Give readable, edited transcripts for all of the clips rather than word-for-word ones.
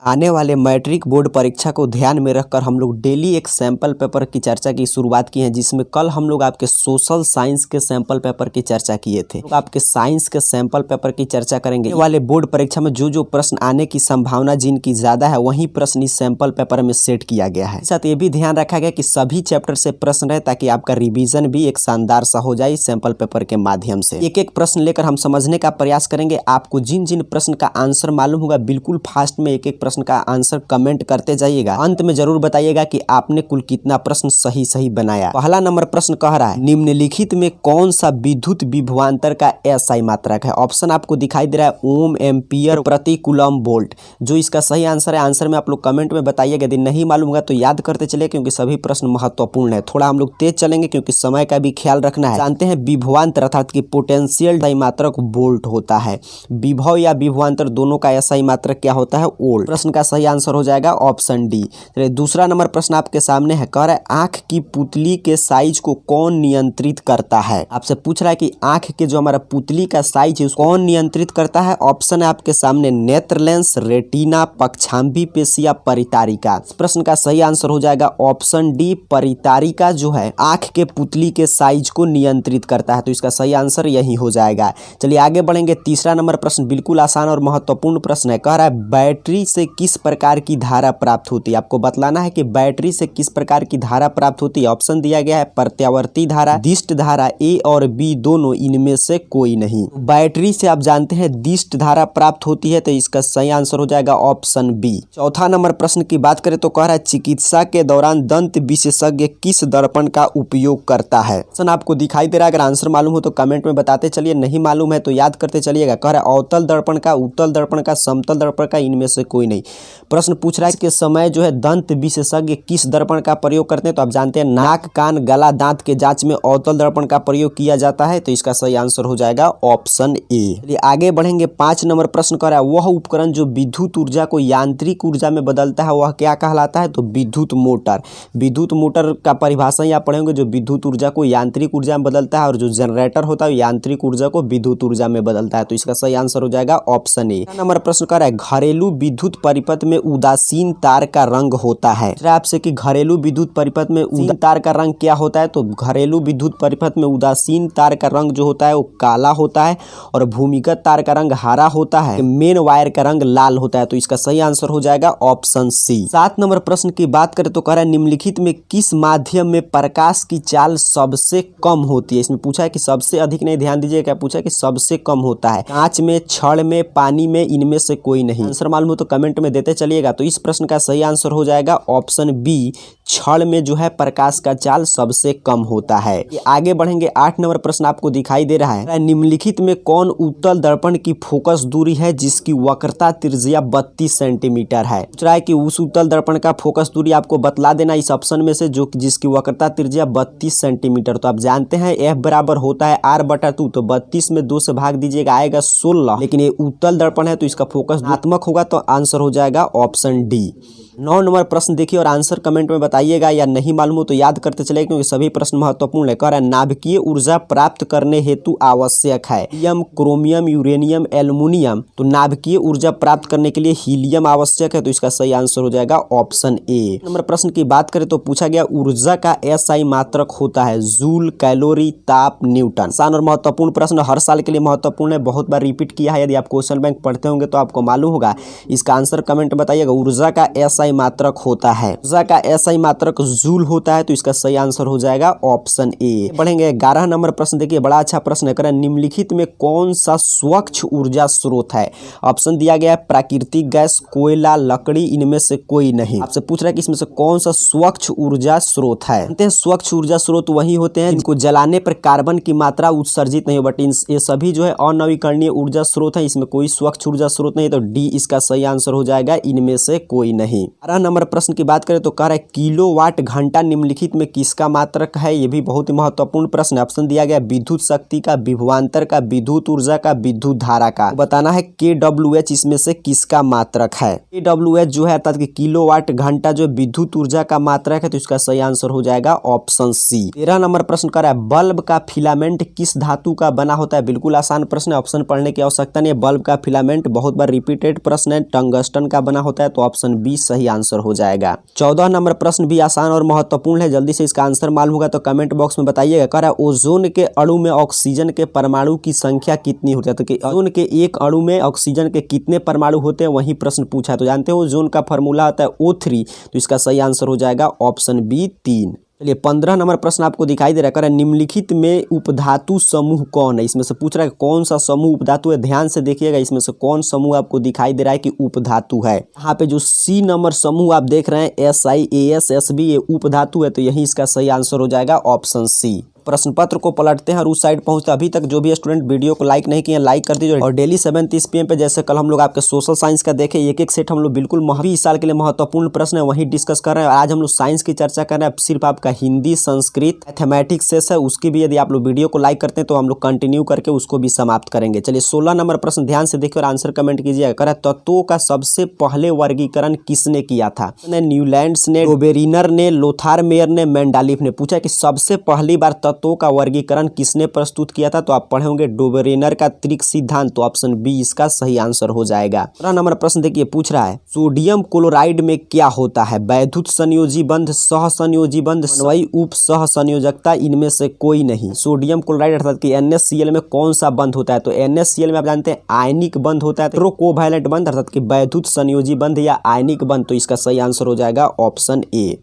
आने वाले matric board परीक्षा को ध्यान में रखकर हम लोग डेली एक सैंपल पेपर की चर्चा की शुरुआत की है, जिसमें कल हम लोग आपके सोशल साइंस के सैंपल पेपर की चर्चा किए थे। तो आपके साइंस के सैंपल पेपर की चर्चा करेंगे। वाले बोर्ड परीक्षा में जो जो प्रश्न आने की संभावना जिनकी ज्यादा है वही प्रश्न इस सैंपल पेपर में सेट किया गया है। साथ ये भी ध्यान रखा गया कि सभी चैप्टर से प्रश्न रहे ताकि आपका रिविजन भी एक शानदार सा हो जाए। सैंपल पेपर के माध्यम से एक एक प्रश्न लेकर हम समझने का प्रयास करेंगे। आपको जिन जिन प्रश्न का आंसर मालूम होगा बिल्कुल फास्ट में एक एक प्रश्न का आंसर कमेंट करते जाइएगा। अंत में जरूर बताइएगा कि आपने कुल कितना प्रश्न सही बनाया। पहला नंबर प्रश्न कह रहा है, निम्नलिखित में कौन सा विद्युत विभवांतर का एसआई मात्रक है। ऑप्शन आपको दिखाई दे रहा है ओम, एम्पियर, प्रति कूलम, वोल्ट। जो इसका सही आंसर है, आंसर में आप लोग कमेंट में बताइएगा। यदि नहीं मालूम होगा तो याद करते चलिए, क्योंकि सभी प्रश्न महत्वपूर्ण है। थोड़ा हम लोग तेज चलेंगे क्योंकि समय का भी ख्याल रखना है। जानते हैं विभवांतर अर्थात कि पोटेंशियल मात्रक वोल्ट होता है। विभव या विभवांतर दोनों का एसआई मात्रक क्या होता है, वोल्ट। प्रश्न का सही आंसर हो जाएगा ऑप्शन डी। दूसरा नंबर प्रश्न आपके सामने है, कह रहा है आंख की पुतली के साइज को कौन नियंत्रित करता है। आपसे पूछ रहा है कि आंख के जो हमारा पुतली का साइज है उसको कौन नियंत्रित करता है। ऑप्शन है आपके सामने नेत्र लेंस, रेटिना, पक्षांबी पेशी या परितारिका। प्रश्न का सही आंसर हो जाएगा ऑप्शन डी, परितारिका जो है आंख के पुतली के साइज को नियंत्रित करता है। तो इसका सही आंसर यही हो जाएगा। चलिए आगे बढ़ेंगे। तीसरा नंबर प्रश्न बिल्कुल आसान और महत्वपूर्ण प्रश्न है। कह रहा है बैटरी से किस प्रकार की धारा प्राप्त होती है। आपको बतलाना है कि बैटरी से किस प्रकार की धारा प्राप्त होती है। ऑप्शन दिया गया है प्रत्यावर्ती धारा, दिष्ट धारा, ए और बी दोनों, इनमें से कोई नहीं। बैटरी से आप जानते हैं दिष्ट धारा प्राप्त होती है, तो इसका सही आंसर हो जाएगा ऑप्शन बी। चौथा नंबर प्रश्न की बात करें तो कह रहा है चिकित्सा के दौरान दंत विशेषज्ञ किस दर्पण का उपयोग करता है। ऑप्शन आपको दिखाई दे रहा है। अगर आंसर मालूम हो तो कमेंट में बताते चलिए, नहीं मालूम है तो याद करते चलिएगा। कह रहा है अवतल दर्पण का, उत्तल दर्पण का, समतल दर्पण का, इनमें से कोई नहीं। प्रश्न पूछ रहा है कि समय जो है दंत विशेषज्ञ किस दर्पण का प्रयोग करते हैं। तो आप जानते हैं नाक, कान, गला, दांत के जांच में अवतल दर्पण का प्रयोग किया जाता है। तो इसका सही आंसर हो जाएगा ऑप्शन ए। आगे बढ़ेंगे। 5 नंबर प्रश्न कर रहा है वह उपकरण जो विद्युत ऊर्जा को यांत्रिक ऊर्जा में बदलता है वह क्या कहलाता है। तो विद्युत मोटर। विद्युत मोटर का परिभाषा यहाँ पढ़ेंगे, जो विद्युत ऊर्जा को यांत्रिक ऊर्जा में बदलता है, और जो जनरेटर होता है यांत्रिक ऊर्जा को विद्युत ऊर्जा में बदलता है। तो इसका सही आंसर हो जाएगा ऑप्शन ए। नंबर प्रश्न कर रहा है घरेलू विद्युत परिपथ में उदासीन तार का रंग होता है। आपसे कि घरेलू विद्युत परिपथ में उदासीन तार का रंग क्या होता है। तो घरेलू विद्युत परिपथ में उदासीन तार का रंग जो होता है वो काला होता है, और भूमिगत तार का रंग हरा होता है। मेन वायर का रंग लाल होता है। तो इसका सही आंसर हो जाएगा ऑप्शन सी। 7 नंबर प्रश्न की बात करें तो कह रहा है निम्नलिखित में किस माध्यम में प्रकाश की चाल सबसे कम होती है। इसमें पूछा है कि सबसे अधिक नहीं, ध्यान दीजिए क्या पूछा है कि सबसे कम होता है। कांच में, छड़ में, पानी में, इनमें से कोई नहीं। आंसर मालूम हो तो कमेंट में देते चलिएगा। तो इस प्रश्न का सही आंसर हो जाएगा ऑप्शन बी, छड़ में जो है प्रकाश का चाल सबसे कम होता है। ये आगे बढ़ेंगे। 8 नंबर प्रश्न आपको दिखाई दे रहा है निम्नलिखित में कौन उत्तल दर्पण की फोकस दूरी है जिसकी वक्रता त्रिज्या 32 सेंटीमीटर है। पूछ रहा है कि उस उत्तल दर्पण का फोकस दूरी आपको बतला देना इस ऑप्शन में से जो जिसकी वक्रता त्रिज्या 32 सेंटीमीटर। तो आप जानते हैं F बराबर होता है R/2, तो 32 में 2 से भाग दीजिएगा आएगा 16। लेकिन ये उत्तल दर्पण है तो इसका फोकस धनात्मक होगा, तो आंसर हो जाएगा ऑप्शन डी। 9 नंबर प्रश्न देखिए और आंसर कमेंट में बताइएगा, या नहीं मालूम हो तो याद करते चले क्योंकि सभी प्रश्न महत्वपूर्ण है। कह रहा है नाभिकीय ऊर्जा प्राप्त करने हेतु आवश्यक है हीलियम, क्रोमियम, यूरेनियम, एल्युमिनियम। तो नाभिकीय ऊर्जा प्राप्त करने के लिए हीलियम आवश्यक है। तो इसका सही आंसर हो जाएगा ऑप्शन ए। नंबर प्रश्न की बात करें तो पूछा गया ऊर्जा का एसआई मात्रक होता है जूल, कैलोरी, ताप, न्यूटन। आसान और महत्वपूर्ण प्रश्न, हर साल के लिए महत्वपूर्ण है, बहुत बार रिपीट किया है। यदि आप क्वेश्चन बैंक पढ़ते होंगे तो आपको मालूम होगा। इसका आंसर कमेंट में बताइएगा। ऊर्जा का एसआई मात्रक होता है, ऊर्जा का एसआई मात्रक जूल होता है। तो इसका सही आंसर हो जाएगा ऑप्शन ए। बढ़ेंगे 11 नंबर प्रश्न देखिए, बड़ा अच्छा प्रश्न है। करें निम्नलिखित में कौन सा स्वच्छ ऊर्जा स्रोत है। ऑप्शन दिया गया है प्राकृतिक गैस, कोयला, लकड़ी, इनमें से कोई नहीं। आपसे पूछ रहा है कि इसमें से कौन सा स्वच्छ ऊर्जा स्रोत है। जानते हैं स्वच्छ ऊर्जा स्रोत वही होते हैं जिनको जलाने पर कार्बन की मात्रा उत्सर्जित नहीं हो, बट ये सभी जो है अनवीकरणीय ऊर्जा स्रोत है। इसमें कोई स्वच्छ ऊर्जा स्रोत नहीं। तो डी इसका सही आंसर हो जाएगा, इनमें से कोई नहीं। 18 नंबर प्रश्न की बात करें तो कह रहा है किलोवाट घंटा निम्नलिखित में किसका मात्रक है। ये भी बहुत ही महत्वपूर्ण प्रश्न है। ऑप्शन दिया गया विद्युत शक्ति का, विभवांतर का, विद्युत ऊर्जा का, विद्युत धारा का। तो बताना है KWH इसमें से किसका मात्रक है। KWH जो है अर्थात कि किलोवाट घंटा जो विद्युत ऊर्जा का मात्रक है, तो इसका सही आंसर हो जाएगा ऑप्शन सी। 13 नंबर प्रश्न कर रहा है बल्ब का फिलामेंट किस धातु का बना होता है। बिल्कुल आसान प्रश्न है, ऑप्शन पढ़ने की आवश्यकता नहीं है। बल्ब का फिलामेंट बहुत बार रिपीटेड प्रश्न है, टंगस्टन का बना होता है, तो ऑप्शन बी सही आंसर हो जाएगा। 14 नंबर प्रश्न भी आसान और महत्वपूर्ण है, जल्दी से इसका आंसर मालूम होगा तो कमेंट बॉक्स में बताइएगा। कह रहा है ओजोन के अणु में ऑक्सीजन के परमाणु की संख्या कितनी होती है। तो ओजोन के एक अणु में ऑक्सीजन के कितने परमाणु होते हैं, वही प्रश्न पूछा है। तो जानते हो ओजोन का फॉर्मूला होता है O3, तो इसका सही आंसर हो जाएगा ऑप्शन बी 3। चलिए 15 नंबर प्रश्न आपको दिखाई दे रहा है, निम्नलिखित में उपधातु समूह कौन है। इसमें से पूछ रहा है कौन सा समूह उपधातु है। ध्यान से देखिएगा इसमें से कौन समूह आपको दिखाई दे रहा है कि उपधातु है। यहाँ पे जो सी नंबर समूह आप देख रहे हैं SiAsSb, ये उपधातु है, तो यही इसका सही आंसर हो जाएगा ऑप्शन सी। प्रश्न पत्र को पलटते हैं और उस साइड पहुंचते। अभी तक जो भी स्टूडेंट वीडियो को लाइक नहीं किए लाइक कर दीजिए। और डेली 7:30 PM पे जैसे कल हम लोग आपके सोशल साइंस का देखे, एक एक सेट हम लोग बिल्कुल इस साल के लिए महत्वपूर्ण प्रश्न है वही डिस्कस कर रहे हैं। आज हम लोग साइंस की चर्चा कर रहे हैं, सिर्फ आपका हिंदी, संस्कृत, मैथमेटिक्स से है, उसकी भी यदि आप लोग वीडियो को लाइक करते हैं तो हम लोग कंटिन्यू करके उसको भी समाप्त करेंगे। चलिए 16 नंबर प्रश्न ध्यान से देखिए और आंसर कमेंट कीजिएगा। कह रहा है तत्वों का सबसे पहले वर्गीकरण किसने किया था। न्यूलैंड्स ने, डोबेरिनर ने, लोथार मेयर ने, मेंडालीफ ने। पूछा कि सबसे पहली बार तत्वों का वर्गीकरण किसने प्रस्तुत किया था, तो आप पढ़े होंगे डोबेरिनर का त्रिक सिद्धांत, तो ऑप्शन बी इसका सही आंसर हो जाएगा। 15 नंबर प्रश्न देखिए पूछ रहा है सोडियम क्लोराइड में क्या होता है। वैद्युत संयोजी बंध, सह संयोजी बंध, समन्वयी उप सह संयोजकता, इनमें से कोई नहीं। सोडियम क्लोराइड अर्थात कि NaCl में कौन सा बंध होता है, तो NaCl में आप जानते हैं आयनिक बंध होता है। तो कोवैलेंट बंध अर्थात कि वैद्युत संयोजी बंध या आयनिक बंध, तो इसका सही आंसर हो जाएगा ऑप्शन ए।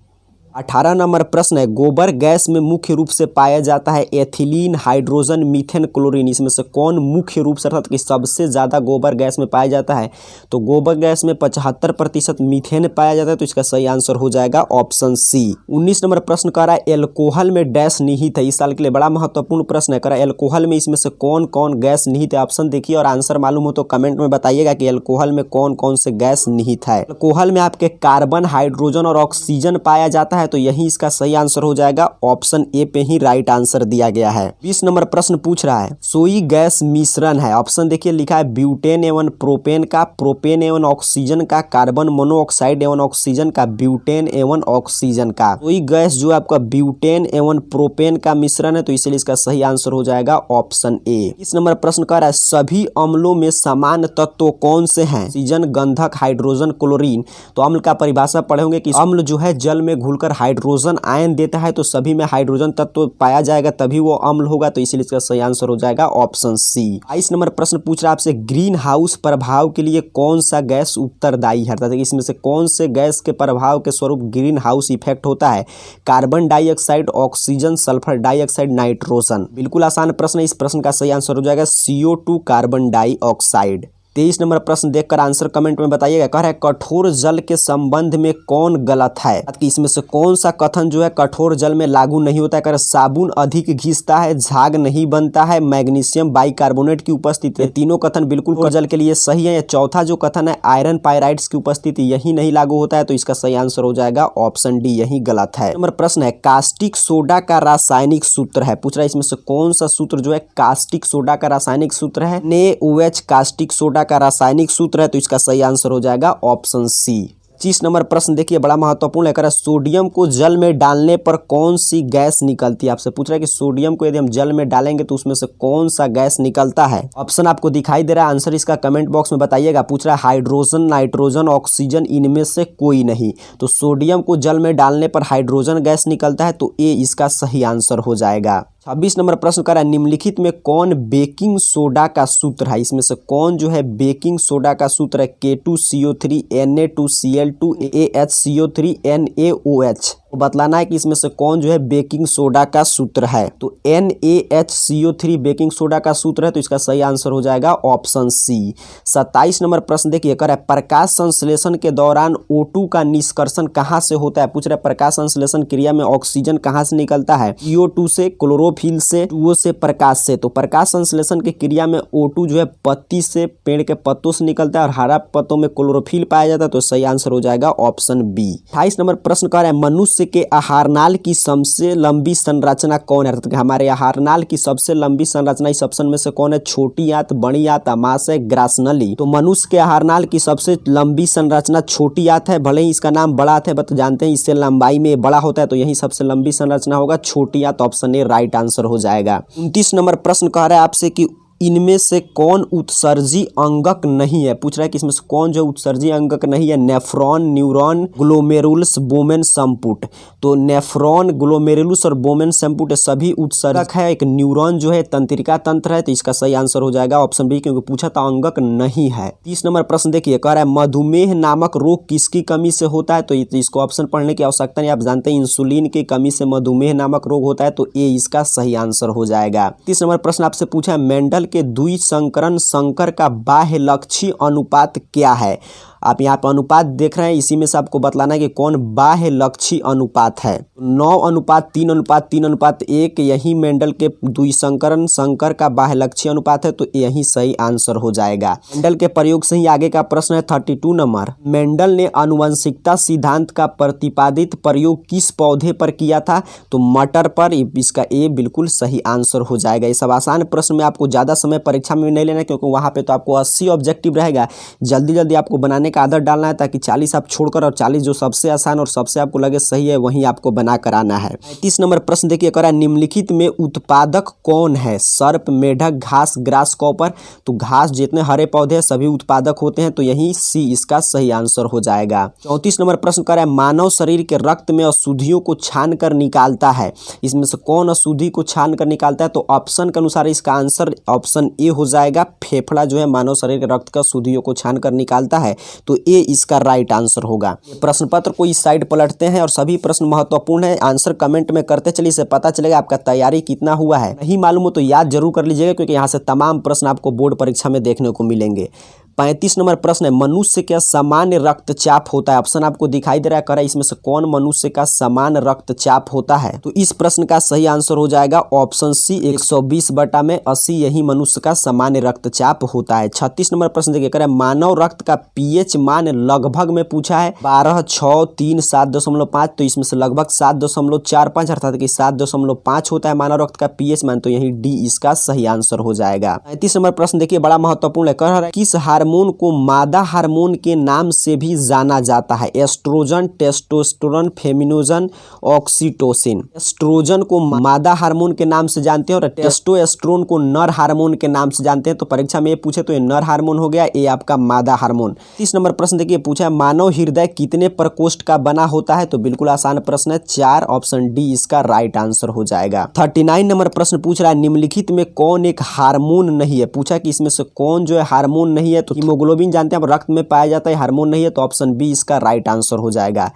18 नंबर प्रश्न है गोबर गैस में मुख्य रूप से पाया जाता है एथिलीन, हाइड्रोजन, मीथेन, क्लोरीन। इसमें से कौन मुख्य रूप से अर्थात कि सबसे ज्यादा गोबर गैस में पाया जाता है, तो गोबर गैस में 75% मीथेन पाया जाता है, तो इसका सही आंसर हो जाएगा ऑप्शन सी। 19 नंबर प्रश्न कह रहा है एल्कोहल में डैश निहित है। इस साल के लिए बड़ा महत्वपूर्ण प्रश्न है। कह रहा है एल्कोहल में इसमें से कौन कौन गैस निहित है। ऑप्शन देखिए और आंसर मालूम हो तो कमेंट में बताइएगा कि एल्कोहल में कौन कौन से गैस निहित है। एल्कोहल में आपके कार्बन, हाइड्रोजन और ऑक्सीजन पाया जाता है, तो यही इसका सही आंसर हो जाएगा ऑप्शन ए पे ही राइट आंसर दिया गया है। 20 नंबर प्रश्न पूछ रहा है सोई गैस मिश्रण है। ऑप्शन देखिए लिखा है ब्यूटेन एवं प्रोपेन का, प्रोपेन एवं ऑक्सीजन का, कार्बन मोनोऑक्साइड एवं ऑक्सीजन का, ब्यूटेन एवं ऑक्सीजन का। सोई गैस जो आपका ब्यूटेन एवं प्रोपेन का मिश्रण है, तो इसलिए इसका सही आंसर हो जाएगा ऑप्शन ए। इस नंबर प्रश्न कह रहा है सभी अम्लों में समान तत्व कौन से हैं। ऑक्सीजन, गंधक, हाइड्रोजन, क्लोरीन। तो अम्ल का परिभाषा पढ़े होंगे कि अम्ल जो है जल में घुलकर हाइड्रोजन आयन देता है, तो सभी में हाइड्रोजन तत्व पाया जाएगा तभी वो अम्ल होगा, तो इसीलिए इसका सही आंसर हो जाएगा ऑप्शन सी। 22 नंबर प्रश्न पूछ रहा है आपसे ग्रीन हाउस प्रभाव के लिए कौन सा गैस उत्तरदायी है। अर्थात इसमें से कौन से गैस के प्रभाव के स्वरूप ग्रीन हाउस इफेक्ट होता है। Carbon dioxide, oxygen, sulphur dioxide, nitrogen. बिल्कुल आसान प्रश्न है, इस प्रश्न का सही आंसर हो जाएगा CO2 कार्बन डाइऑक्साइड। 23 नंबर प्रश्न देखकर आंसर कमेंट में बताइएगा। कह रहा है कठोर जल के संबंध में कौन गलत है। कि इसमें से कौन सा कथन जो है कठोर जल में लागू नहीं होता है। कह रहा साबुन अधिक घिसता है, झाग नहीं बनता है, मैग्नीशियम बाइकार्बोनेट की उपस्थिति। ये तीनों कथन बिल्कुल जल के लिए सही है। चौथा जो कथन है आयरन पायराइड्स की उपस्थिति, यही नहीं लागू होता है, तो इसका सही आंसर हो जाएगा ऑप्शन डी, यही गलत है। नंबर प्रश्न है कास्टिक सोडा का रासायनिक सूत्र है। पूछ रहा है इसमें से कौन सा सूत्र जो है कास्टिक सोडा का रासायनिक सूत्र है। NaOH कास्टिक सोडा का रासायनिक सूत्र है, तो इसका सही आंसर हो जाएगा ऑप्शन सी। 25 नंबर प्रश्न देखिए बड़ा महत्वपूर्ण है। सोडियम को जल में डालने पर कौन सी गैस निकलती है। आपसे पूछ रहा है कि सोडियम को यदि हम जल में डालेंगे तो उसमें से कौन सा गैस निकलता है। ऑप्शन आपको दिखाई दे रहा है, आंसर इसका कमेंट बॉक्स में बताइएगा। पूछ रहा है हाइड्रोजन, नाइट्रोजन, ऑक्सीजन, इनमें से कोई नहीं। तो सोडियम को जल में डालने पर हाइड्रोजन गैस निकलता है, तो ए इसका सही आंसर हो जाएगा। 26 नंबर प्रश्न कर रहा है निम्नलिखित में कौन बेकिंग सोडा का सूत्र है। इसमें से कौन जो है बेकिंग सोडा का सूत्र है। K2CO3 Na2Cl2 AHCO3 NaOH। बतलाना है कि इसमें से कौन जो है बेकिंग सोडा का सूत्र है। तो NaHCO3 बेकिंग सोडा का सूत्र है, तो इसका सही आंसर हो जाएगा ऑप्शन सी। 27 नंबर प्रश्न देखिए, कर है प्रकाश संश्लेषण के दौरान O2 का निष्कर्षण कहाँ से होता है। पूछ रहा है प्रकाश संश्लेषण क्रिया में ऑक्सीजन कहाँ से निकलता है। CO2 से, क्लोरोफिल से, O से, प्रकाश से। तो प्रकाश संश्लेषण की क्रिया में O2 जो है पत्ती से, पेड़ के पत्तों से निकलता है और हरा पत्तों में क्लोरोफिल पाया जाता है, तो सही आंसर हो जाएगा ऑप्शन बी। 28 नंबर प्रश्न कह रहा है मनुष्य के आहारनाल की सबसे लंबी संरचना कौन है। तो हमारे आहारनाल की सबसे लंबी संरचना इस ऑप्शन में से कौन है। छोटी आंत, बड़ी आंत, आमाशय, ग्रासनली। तो मनुष्य के आहारनाल की सबसे लंबी संरचना छोटी आंत है, भले ही इसका नाम बड़ा आंत है, बट जानते हैं इससे लंबाई में बड़ा होता है, तो यही सबसे लंबी संरचना होगा छोटी आंत। ऑप्शन ए राइट आंसर हो जाएगा। 29 नंबर प्रश्न कह रहा है आपसे कि इनमें से कौन उत्सर्जी अंगक नहीं है। पूछ रहा है कि इसमें से कौन जो उत्सर्जी अंगक नहीं है। नेफ्रॉन, न्यूरॉन, ग्लोमेरुलस, बोमेन संपुट। तो नेफ्रॉन, ग्लोमेरुलस और बोमेन संपुट सभी उत्सर्जक है। एक न्यूरॉन जो है तंत्रिका तंत्र है, तो इसका सही आंसर हो जाएगा ऑप्शन बी, क्योंकि पूछा था अंगक नहीं है। 30 नंबर प्रश्न देखिए, कह रहा है मधुमेह नामक रोग किसकी कमी से होता है। तो इसको ऑप्शन पढ़ने की आवश्यकता नहीं, आप जानते हैं इंसुलिन की कमी से मधुमेह नामक रोग होता है, तो ए इसका सही आंसर हो जाएगा। 30 नंबर प्रश्न आपसे पूछा है मेंडल के द्विसंकरण संकर का बाह्य लक्षी अनुपात क्या है। आप यहाँ पर अनुपात देख रहे हैं, इसी में से आपको बतलाना है कि कौन बाह्य लक्षी अनुपात है। 9:3:3:1 यही मेंडल के द्विसंकरण संकर का बाह्य लक्षी अनुपात है, तो यही सही आंसर हो जाएगा। मेंडल के प्रयोग से ही आगे का प्रश्न है 32 नंबर। मेंडल ने आनुवंशिकता सिद्धांत का प्रतिपादित प्रयोग किस पौधे पर किया था। तो मटर पर। इसका ए बिल्कुल सही आंसर हो जाएगा। ये सब आसान प्रश्न में आपको ज़्यादा समय परीक्षा में नहीं लेना, क्योंकि वहाँ पे तो आपको 80 ऑब्जेक्टिव रहेगा। जल्दी जल्दी आपको बनाने का आदत डालना है, ताकि 40 आप छोड़कर और 40 जो सबसे आसान और सबसे आपको लगे सही है वहीं आपको बना कर आना है। 35 नंबर प्रश्न देखिए, कह रहा है निम्नलिखित में उत्पादक कौन है। सर्प, मेढक, घास, ग्रास कॉपर। तो घास जितने हरे पौधे हैं सभी उत्पादक होते हैं, तो यही सी इसका सही आंसर हो जाएगा। 34 नंबर प्रश्न कह रहा है मानव शरीर के रक्त में अशुद्धियों को छान कर निकालता है। इसमें से कौन अशुद्धि को छान कर निकालता है। तो ऑप्शन के अनुसार इसका आंसर ऑप्शन ए हो जाएगा। फेफड़ा जो है मानव शरीर के रक्त का अशुद्धियों को छान कर निकालता है, तो ए इसका राइट आंसर होगा। प्रश्न पत्र को इस साइड पलटते हैं और सभी प्रश्न महत्वपूर्ण है, आंसर कमेंट में करते चलिए, इससे पता चलेगा आपका तैयारी कितना हुआ है। नहीं मालूम हो तो याद जरूर कर लीजिएगा, क्योंकि यहाँ से तमाम प्रश्न आपको बोर्ड परीक्षा में देखने को मिलेंगे। 35 नंबर प्रश्न है मनुष्य का सामान्य रक्तचाप होता है। ऑप्शन आपको दिखाई दे रहा है, कर इसमें से कौन मनुष्य का सामान्य रक्तचाप होता है। तो इस प्रश्न का सही आंसर हो जाएगा ऑप्शन सी 120/80 यही मनुष्य का सामान्य रक्तचाप होता है। 36 नंबर प्रश्न देखिए, कर मानव रक्त का पीएच मान लगभग में पूछा है 12, 6, 3, 7.5। तो इसमें से लगभग 7.45 अर्थात कि 7.5 होता है मानव रक्त का पीएच मान, तो यही डी इसका सही आंसर हो जाएगा। 35 नंबर प्रश्न देखिए बड़ा महत्वपूर्ण है, कह रहा है किस हार्मोन को मादा हार्मोन के नाम से भी जाना जाता है। Estrogen, testosterone, feminogen, oxytocin. Estrogen को मादा हार्मोन के नाम से जानते हैं और टेस्टोस्टेरोन को नर हार्मोन के नाम से जानते हैं। तो परीक्षा में ये पूछे तो ये नर हार्मोन हो गया, ये आपका मादा हार्मोन। 30 नंबर प्रश्न देखिए पूछा मानव हृदय कितने प्रकोष्ठ का बना होता है। तो बिल्कुल आसान प्रश्न है, 4। ऑप्शन डी इसका राइट आंसर हो जाएगा। 39 नंबर प्रश्न पूछ रहा है निम्नलिखित में कौन एक हार्मोन नहीं है। पूछा कि इसमें से कौन जो है हार्मोन नहीं है। तो हीमोग्लोबिन जानते हैं अब रक्त में पाया जाता है, हार्मोन नहीं है, तो ऑप्शन बी इसका राइट आंसर हो जाएगा।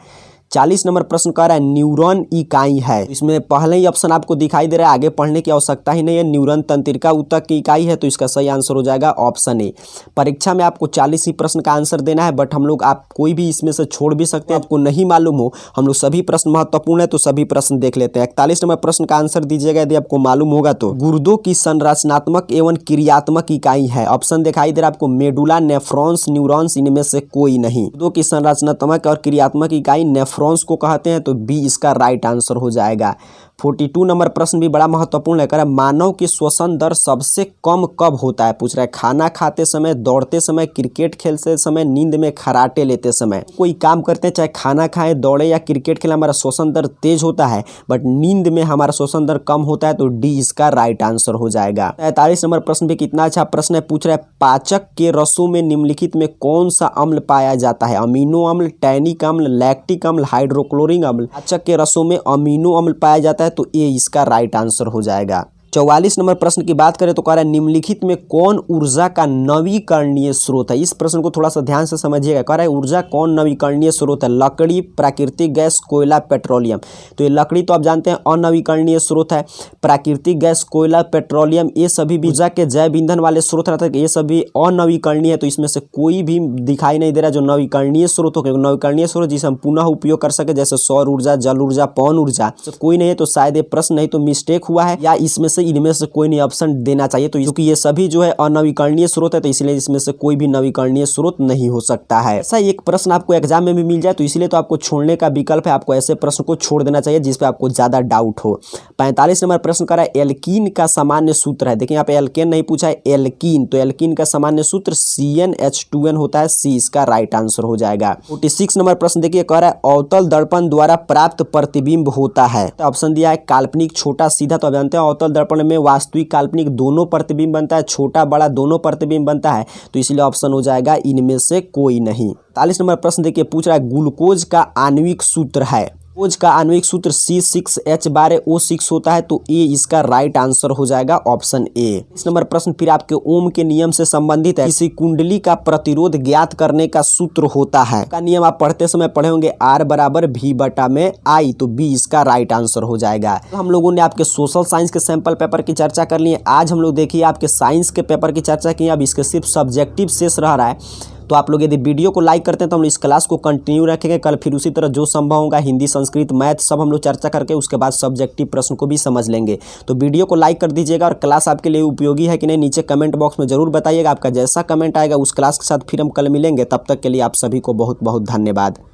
40 नंबर प्रश्न कह रहा है न्यूरॉन इकाई है। इसमें पहले ही ऑप्शन आपको दिखाई दे रहा है, आगे पढ़ने की आवश्यकता ही नहीं है। न्यूरॉन तंत्रिका ऊतक की इकाई है, तो इसका सही आंसर हो जाएगा ऑप्शन ए। परीक्षा में आपको 40 ही प्रश्न का आंसर देना है, बट हम लोग आप कोई भी इसमें से छोड़ भी सकते हैं, आपको नहीं मालूम हो। हम लोग सभी प्रश्न महत्वपूर्ण है, तो सभी प्रश्न देख लेते हैं। 41 नंबर प्रश्न का आंसर दीजिएगा यदि आपको मालूम होगा तो। गुर्दों की संरचनात्मक एवं क्रियात्मक इकाई है। ऑप्शन दिखाई दे रहा है आपको मेडुला, नेफ्रॉन्स, न्यूरॉन्स, इनमें से कोई नहीं। गुर्दों की संरचनात्मक और क्रियात्मक इकाई नेफ्रॉन्स को कहते हैं, तो बी इसका राइट आंसर हो जाएगा। 42 नंबर प्रश्न भी बड़ा महत्वपूर्ण है, कह रहा है मानव की श्वसन दर सबसे कम कब होता है। पूछ रहा है खाना खाते समय, दौड़ते समय, क्रिकेट खेलते समय, नींद में खराटे लेते समय। कोई काम करते हैं चाहे खाना खाएं, दौड़े या क्रिकेट खेले, हमारा श्वसन दर तेज होता है, बट नींद में हमारा श्वसन दर कम होता है, तो डी इसका राइट आंसर हो जाएगा। 43 नंबर प्रश्न भी कितना अच्छा प्रश्न है, पूछ रहा है पाचक के रसों में निम्नलिखित में कौन सा अम्ल पाया जाता है। अमीनो अम्ल, टैनिक अम्ल, लैक्टिक अम्ल, हाइड्रोक्लोरिक अम्ल। पाचक के रसों में अमीनो अम्ल पाया जाता है, तो ए इसका राइट आंसर हो जाएगा। 44 नंबर प्रश्न की बात करें तो कह रहा है निम्नलिखित में कौन ऊर्जा का नवीकरणीय स्रोत है। इस प्रश्न को थोड़ा सा ध्यान से समझिएगा। कह रहा है ऊर्जा कौन नवीकरणीय स्रोत है, लकड़ी, प्राकृतिक गैस, कोयला, पेट्रोलियम। तो ये लकड़ी तो आप जानते हैं अनवीकरणीय स्रोत है, प्राकृतिक गैस, कोयला, पेट्रोलियम ये सभी ऊर्जा के जैव ईंधन वाले स्रोत रहते हैं, ये सभी अनवीकरणीय है। तो इसमें से कोई भी दिखाई नहीं दे रहा जो नवीकरणीय स्रोत हो। नवीकरणीय स्रोत जिसे हम पुनः उपयोग कर सके जैसे सौर ऊर्जा, जल ऊर्जा, पवन ऊर्जा, तो कोई नहीं है। तो शायद ये प्रश्न नहीं तो मिस्टेक हुआ है या इसमें से इनमें से कोई नहीं ऑप्शन देना चाहिए। तो क्योंकि ये सभी जो है अनवीकरणीय स्रोत है तो इसलिए इसमें से कोई भी नवीकरणीय स्रोत नहीं हो सकता है। ऐसा एक प्रश्न आपको एग्जाम में भी मिल जाए तो इसलिए तो आपको छोड़ने का विकल्प है, आपको ऐसे प्रश्न को छोड़ देना चाहिए जिस पे आपको ज्यादा डाउट हो। 45 नंबर प्रश्न कर रहा है एल्कीन का सामान्य सूत्र है। देखिए यहाँ पे एल्केन नहीं पूछा है, एल्कीन। तो एल्कीन का सामान्य सूत्र CnH2n होता है, सी इसका राइट आंसर हो जाएगा। 46 नंबर प्रश्न देखिए कह रहा है अवतल दर्पण द्वारा प्राप्त प्रतिबिंब होता है। तो ऑप्शन दिया है काल्पनिक, छोटा, सीधा। तो आप जानते हैं अवतल दर्पण में वास्तविक, काल्पनिक दोनों प्रतिबिंब बनता है, छोटा बड़ा दोनों प्रतिबिंब बनता है। तो इसलिए ऑप्शन हो जाएगा इनमें से कोई नहीं। 45 नंबर प्रश्न देखिए पूछ रहा है ग्लूकोज का आणविक सूत्र है। ग्लूकोज का आणविक सूत्र C6H12O6 होता है। तो ए इसका राइट आंसर हो जाएगा ऑप्शन ए। इस नंबर प्रश्न फिर आपके ओम के नियम से संबंधित है। किसी कुंडली का प्रतिरोध ज्ञात करने का सूत्र होता है का नियम आप पढ़ते समय पढ़े होंगे R बराबर V/I। तो बी इसका राइट आंसर हो जाएगा। तो हम लोगों ने आपके सोशल साइंस के सैंपल पेपर की चर्चा कर ली है। आज हम लोग देखिए आपके साइंस के पेपर की चर्चा की। अब इसके सिर्फ सब्जेक्टिव शेष रह रहा है। तो आप लोग यदि वीडियो को लाइक करते हैं तो हम लोग इस क्लास को कंटिन्यू रखेंगे। कल फिर उसी तरह जो संभव होगा हिंदी, संस्कृत, मैथ सब हम लोग चर्चा करके उसके बाद सब्जेक्टिव प्रश्न को भी समझ लेंगे। तो वीडियो को लाइक कर दीजिएगा और क्लास आपके लिए उपयोगी है कि नहीं नीचे कमेंट बॉक्स में जरूर बताइएगा। आपका जैसा कमेंट आएगा उस क्लास के साथ फिर हम कल मिलेंगे। तब तक के लिए आप सभी को बहुत बहुत धन्यवाद।